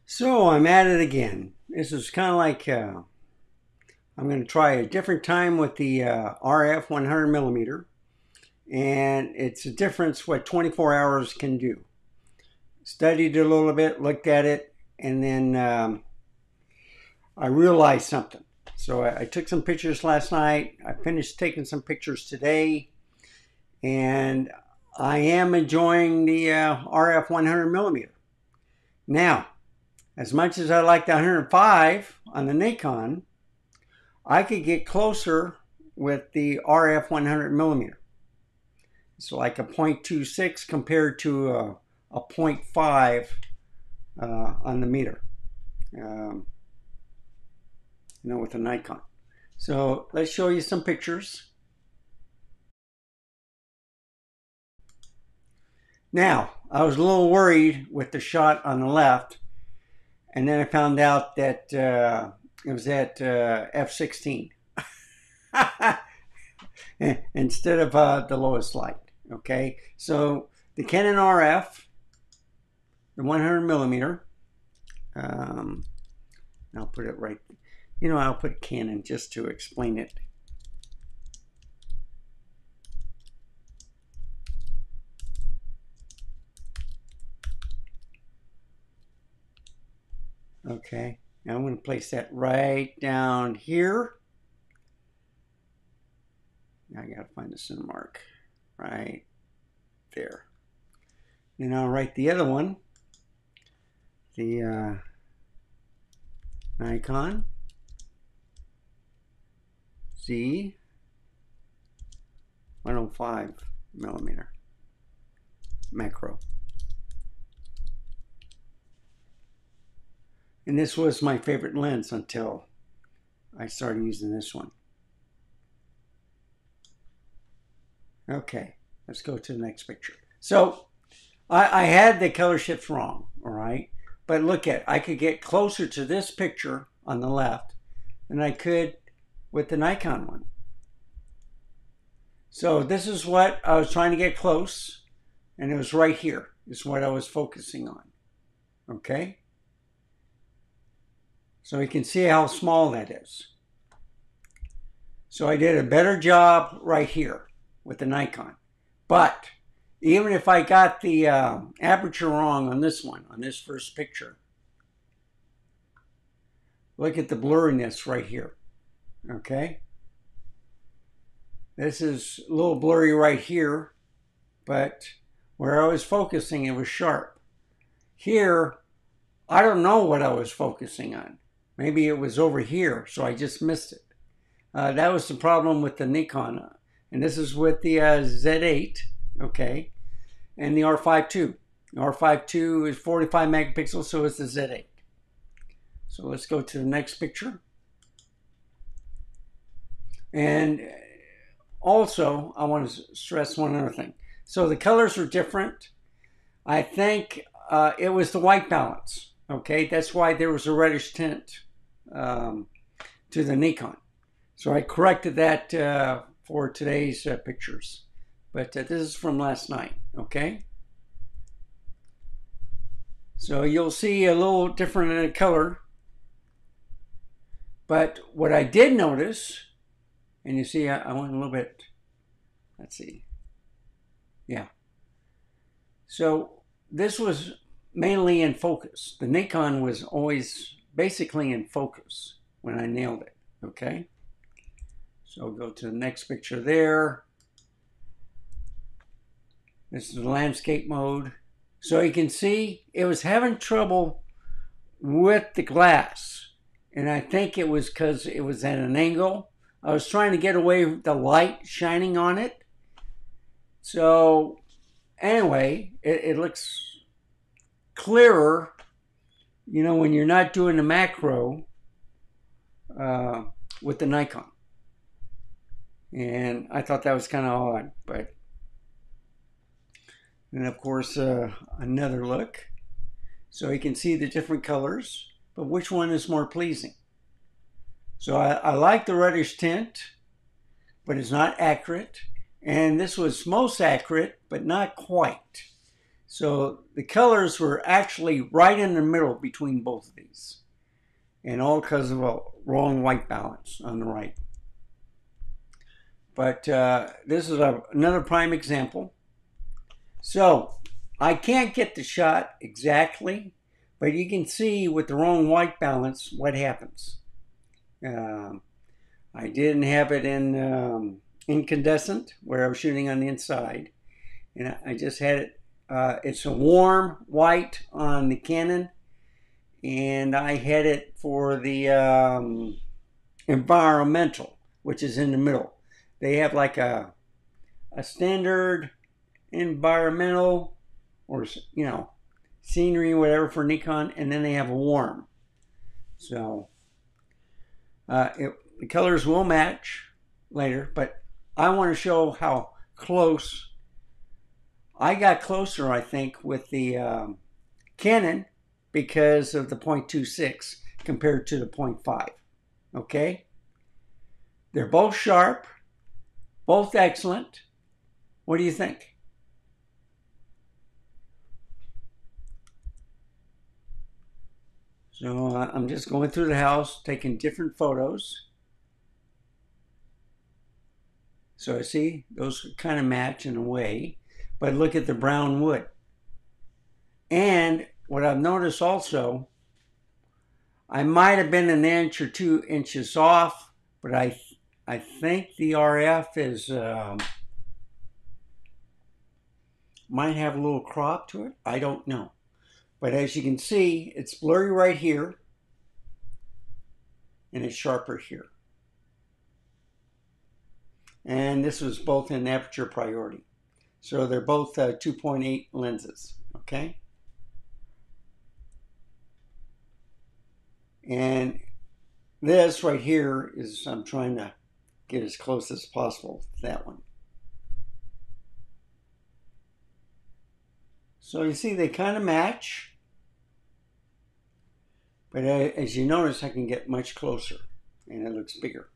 So I'm at it again. This is kind of like I'm going to try a different time with the RF 100 millimeter, and it's a difference what 24 hours can do. Studied it a little bit, looked at it, and then I realized something. So I took some pictures last night. I finished taking some pictures today, and I am enjoying the RF 100 millimeter. Now, as much as I like the 105 on the Nikon, I could get closer with the RF 100 millimeter. It's like a 0.26 compared to a 0.5 on the meter, with the Nikon. So let's show you some pictures. Now, I was a little worried with the shot on the left, and then I found out that it was at f16 instead of the lowest light. Okay, so the Canon RF, the 100 millimeter, I'll put it right, I'll put Canon just to explain it. Okay, now I'm going to place that right down here. Now I got to find the center mark right there. And I'll write the other one, the Nikon Z 105 millimeter macro. And this was my favorite lens until I started using this one. Okay, let's go to the next picture. So I had the color shifts wrong, all right? But look at, I could get closer to this picture on the left than I could with the Nikon one. So this is what I was trying to get close, and it was right here is what I was focusing on, okay? So you can see how small that is. So I did a better job right here with the Nikon. But even if I got the aperture wrong on this one, on this first picture, look at the blurriness right here, okay? This is a little blurry right here, but where I was focusing, it was sharp. Here, I don't know what I was focusing on. Maybe it was over here, so I just missed it. That was the problem with the Nikon. And this is with the Z8, okay, and the R5 II. The R5 II is 45 megapixels, so is the Z8. So let's go to the next picture. And also, I want to stress one other thing. So the colors are different. I think it was the white balance, okay? That's why there was a reddish tint to the Nikon. So I corrected that for today's pictures. But this is from last night, okay? So you'll see a little different in the color. But what I did notice, and you see I went a little bit, let's see. Yeah. So this was mainly in focus. The Nikon was always basically in focus when I nailed it, okay? So go to the next picture there. This is the landscape mode. So you can see it was having trouble with the glass. And I think it was because it was at an angle. I was trying to get away with the light shining on it. So anyway, it looks clearer, when you're not doing the macro with the Nikon. And I thought that was kind of odd, but and of course another look. So you can see the different colors, but which one is more pleasing? So I like the reddish tint, but it's not accurate. And this was most accurate, but not quite. So the colors were actually right in the middle between both of these. And all because of a wrong white balance on the right. But this is another prime example. So I can't get the shot exactly, but you can see with the wrong white balance what happens. I didn't have it in incandescent where I was shooting on the inside, and I just had it. It's a warm white on the Canon, and I had it for the environmental, which is in the middle. They have like a standard environmental or, you know, scenery, whatever for Nikon, and then they have a warm. So the colors will match later, but I want to show how close I got closer, I think, with the Canon because of the 0.26 compared to the 0.5. Okay? They're both sharp, both excellent. What do you think? So I'm just going through the house, taking different photos. So I see those kind of match in a way, but look at the brown wood. And what I've noticed also, I might have been an inch or 2 inches off, but I think the RF is might have a little crop to it. I don't know. But as you can see, it's blurry right here, and it's sharper here. And this was both in aperture priority. So they're both 2.8 lenses, okay? And this right here is, I'm trying to get as close as possible to that one. So you see they kind of match. But as you notice, I can get much closer, and it looks bigger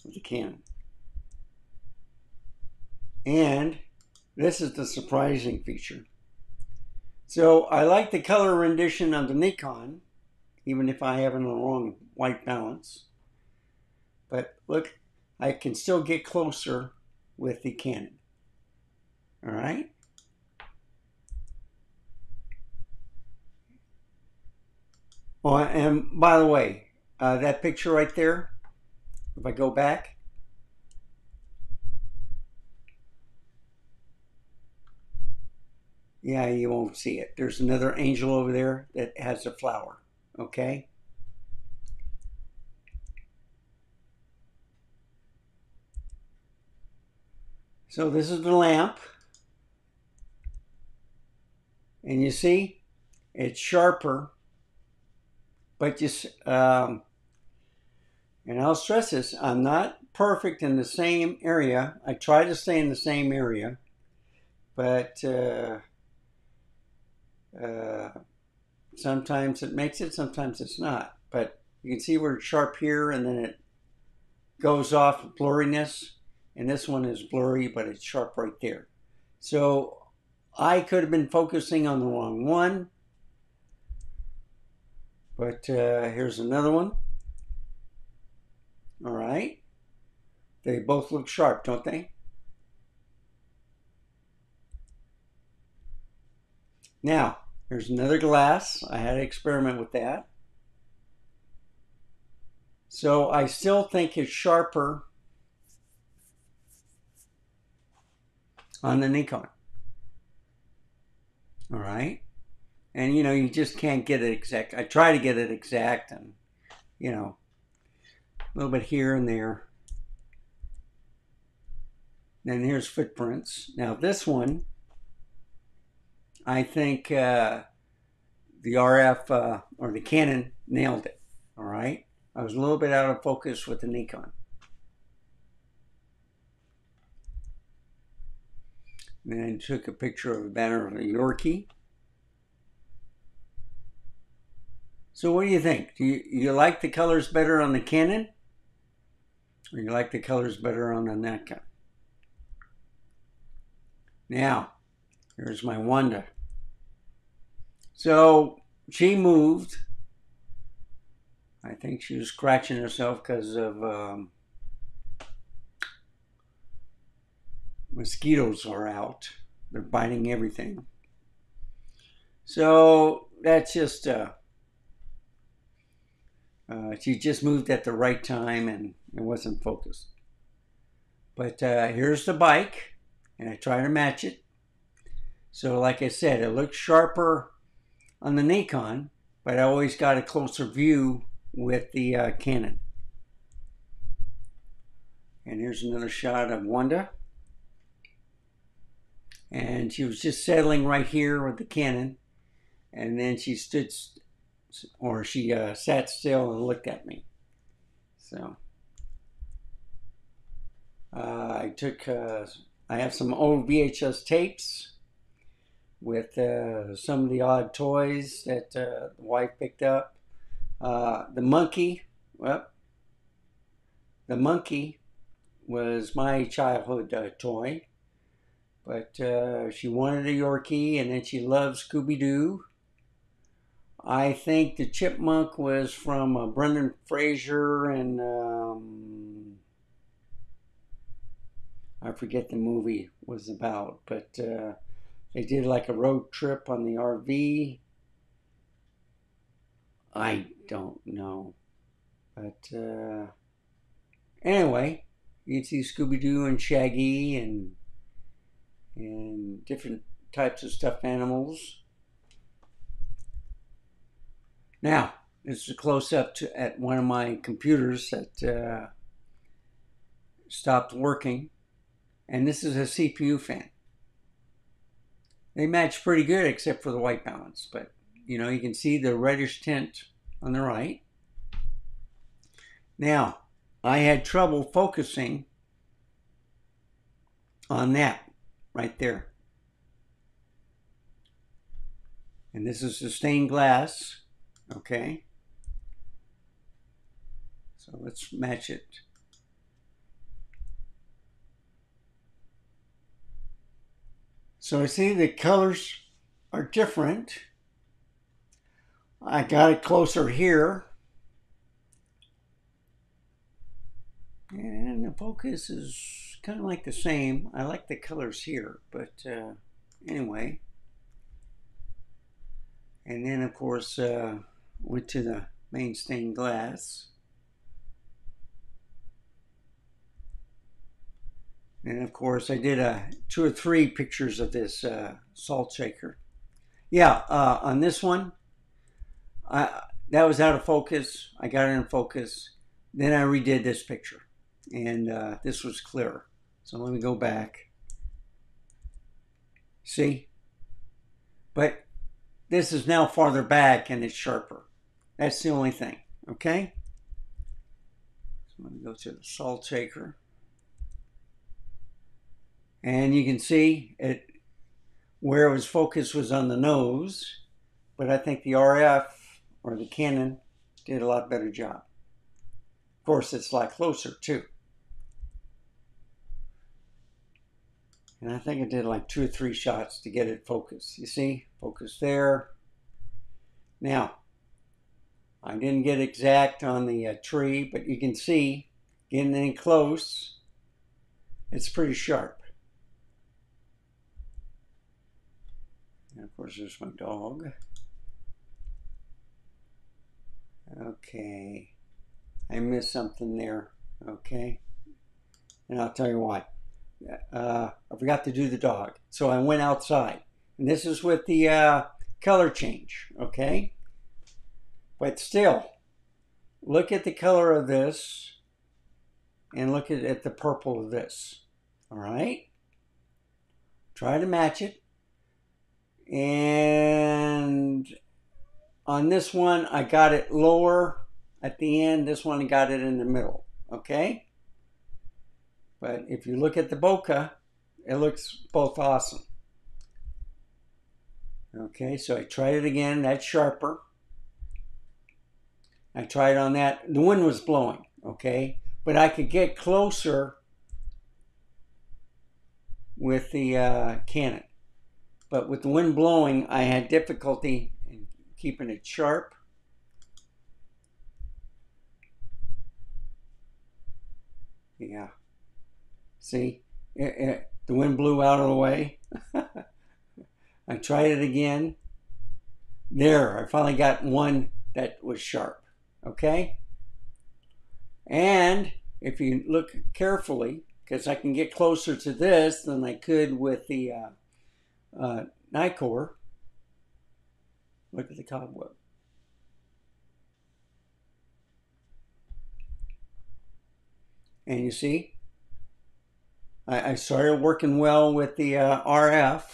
with the Canon. And this is the surprising feature. So I like the color rendition of the Nikon, even if I have it on the wrong white balance. But look, I can still get closer with the Canon. All right? Oh, and by the way, that picture right there, if I go back, yeah, you won't see it. There's another angel over there that has a flower, okay? So this is the lamp. And you see, it's sharper. But just, and I'll stress this, I'm not perfect in the same area. I try to stay in the same area, but sometimes it makes it, sometimes it's not. But you can see we're sharp here, and then it goes off blurriness, and this one is blurry, but it's sharp right there. So I could have been focusing on the wrong one. But here's another one. All right. They both look sharp, don't they? Now, here's another glass. I had to experiment with that. So I still think it's sharper on the Nikon. All right. And, you know, you just can't get it exact. I try to get it exact and, you know, a little bit here and there. Then here's footprints. Now this one, I think the RF or the Canon nailed it. All right. I was a little bit out of focus with the Nikon. Then I took a picture of a banner of a Yorkie. So what do you think? Do you like the colors better on the Canon? Or you like the colors better on the Nikon? Now, Here's my Wanda. So she moved. I think she was scratching herself because of mosquitoes are out. They're biting everything. So that's just, she just moved at the right time and it wasn't focused. But here's the bike, and I try to match it. So like I said, it looks sharper on the Nikon, but I always got a closer view with the Canon. And here's another shot of Wanda. And she was just settling right here with the Canon. And then she stood, or she sat still and looked at me. So I have some old VHS tapes with some of the odd toys that the wife picked up. The monkey, well, the monkey was my childhood toy, but she wanted a Yorkie, and then she loved Scooby-Doo. I think the chipmunk was from Brendan Fraser, and I forget the movie was about, but they did like a road trip on the RV. I don't know, but anyway, you can see Scooby-Doo and Shaggy and different types of stuffed animals. Now, this is a close-up at one of my computers that stopped working, and this is a CPU fan. They match pretty good except for the white balance, but you know, you can see the reddish tint on the right. Now, I had trouble focusing on that right there. And this is the stained glass, okay? So let's match it. So I see the colors are different. I got it closer here. And the focus is kind of like the same. I like the colors here, but anyway. And then of course went to the main stained glass. And of course I did 2 or 3 pictures of this salt shaker. Yeah, on this one, that was out of focus. I got it in focus. Then I redid this picture, and this was clearer. So let me go back. See? But this is now farther back and it's sharper. That's the only thing, okay? So let me go to the salt shaker. And you can see it where it was focused was on the nose, but I think the RF or the Canon did a lot better job. Of course, it's a lot closer too. And I think I did like 2 or 3 shots to get it focused. You see, focus there. Now, I didn't get exact on the tree, but you can see, getting in close, it's pretty sharp. And of course, there's my dog. Okay, I missed something there. Okay, and I'll tell you why. I forgot to do the dog, so I went outside, and this is with the color change. Okay, but still, look at the color of this, and look at the purple of this. All right, try to match it. And on this one, I got it lower at the end. This one, I got it in the middle. Okay? But if you look at the bokeh, it looks both awesome. Okay, so I tried it again. That's sharper. I tried on that. The wind was blowing. Okay? But I could get closer with the Canon. but with the wind blowing, I had difficulty in keeping it sharp. Yeah, see, the wind blew out of the way. I tried it again. There, I finally got one that was sharp, okay? And if you look carefully, because I can get closer to this than I could with the Nikon. Look at the cobweb. And you see, I started working well with the RF.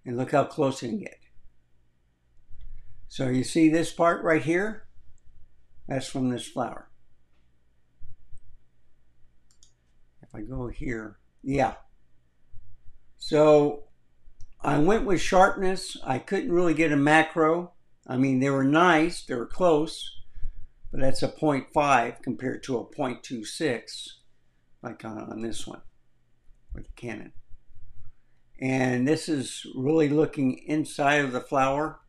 And look how close you can get. So you see this part right here? That's from this flower. If I go here, yeah. So I went with sharpness. I couldn't really get a macro. I mean, they were nice, they were close, but that's a 0.5 compared to a 0.26, like on this one with the Canon. And this is really looking inside of the flower.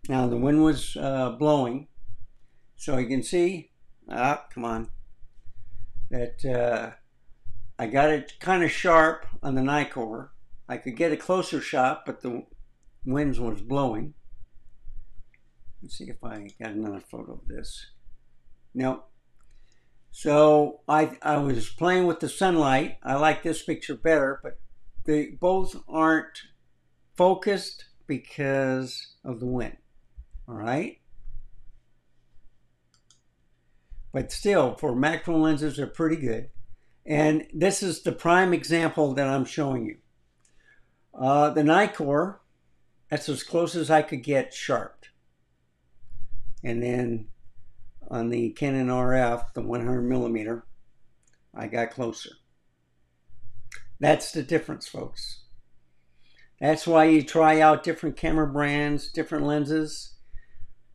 Now the wind was blowing, so you can see, come on, that I got it kind of sharp on the Nikon. I could get a closer shot, but the wind was blowing. Let's see if I got another photo of this. No. So I was playing with the sunlight. I like this picture better, but they both aren't focused because of the wind. All right. But still, for macro lenses, they're pretty good. And this is the prime example that I'm showing you. The Nikon, that's as close as I could get sharped. And then on the Canon RF, the 100mm, I got closer. That's the difference, folks. That's why you try out different camera brands, different lenses.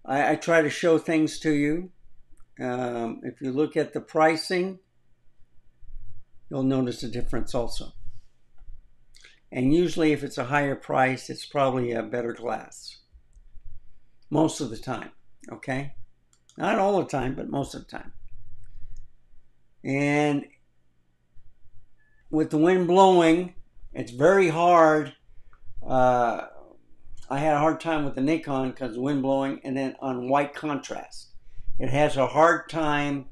I try to show things to you. If you look at the pricing, you'll notice a difference also. And usually if it's a higher price, it's probably a better glass. Most of the time, okay? Not all the time, but most of the time. And with the wind blowing, it's very hard. I had a hard time with the Nikon because of the wind blowing, and then on white contrast. It has a hard time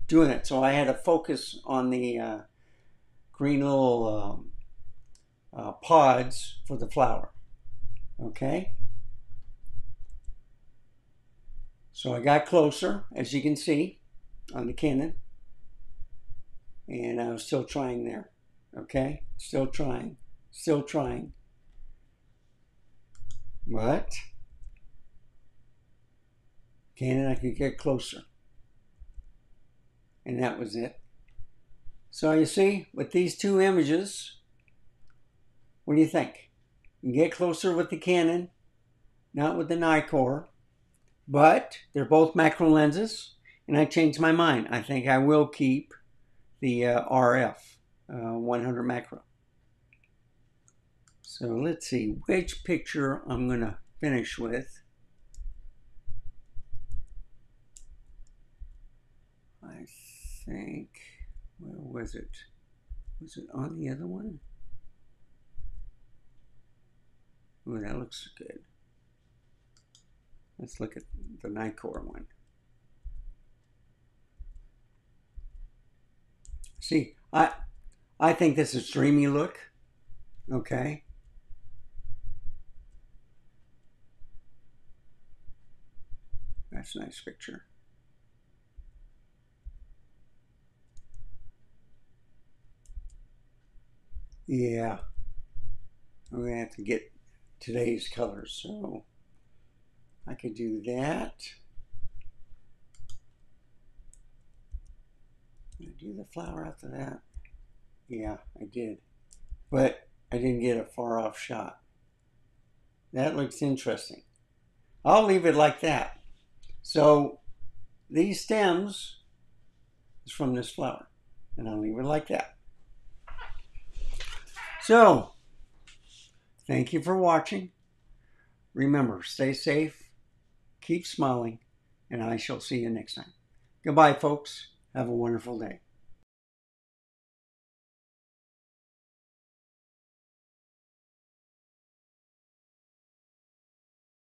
doing it. So I had to focus on the green little pods for the flower. Okay? So I got closer, as you can see, on the Canon. And I was still trying there. Okay? Still trying. Still trying. But Canon, I could get closer. And that was it. So you see, with these two images, what do you think? You can get closer with the Canon, not with the Nikon. But they're both macro lenses, and I changed my mind. I think I will keep the RF 100 macro. So let's see which picture I'm going to finish with. I think, where was it? Was it on the other one? Oh, that looks good. Let's look at the Nikon one. See, I think this is dreamy look. Okay. That's a nice picture. Yeah. I'm going to have to get today's colors, so I could do that. Did I do the flower after that? Yeah, I did. But I didn't get a far off shot. That looks interesting. I'll leave it like that. So these stems is from this flower. And I'll leave it like that. So, thank you for watching. Remember, stay safe, keep smiling, and I shall see you next time. Goodbye, folks. Have a wonderful day.